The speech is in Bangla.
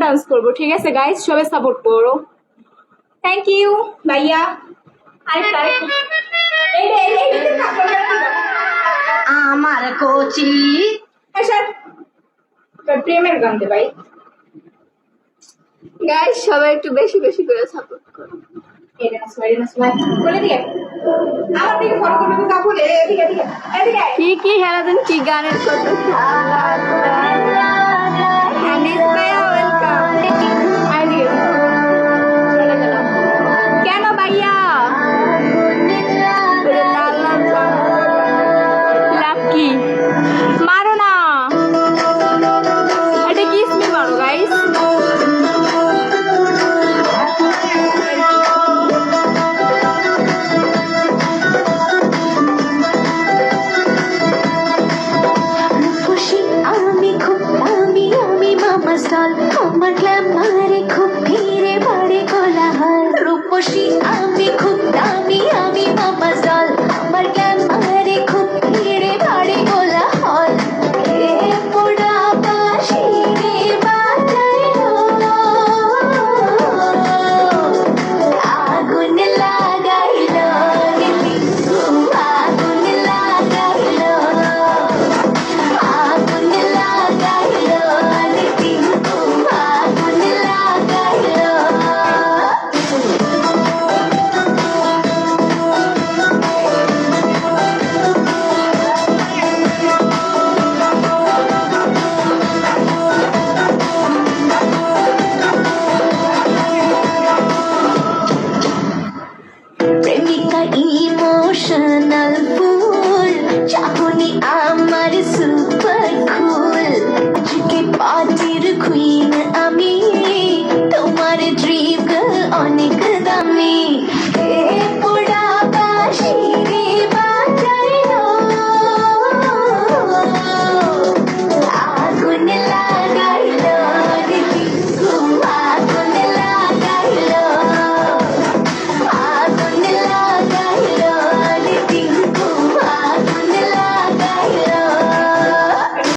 ডান্স করবো, ঠিক আছে গাইস? সবাই সাপোর্ট করো। থ্যাংক ইউ ভাইয়া। আমার কোচি প্রেমের গান দে ভাই। গাইস সবাই একটু বেশি বেশি করে সাপোর্ট করো। কি কি হেরাদিন কি গানের কথা। কেন ভাইয়া লাকি মারো না, এটা কি স্মেল মারো গাইস। আমি খুব দামি আমি মামা স্টল আমার গ্ল্যামারে খুব ভিড়ে বাড়ে কোলাহল রূপসী আমি খুব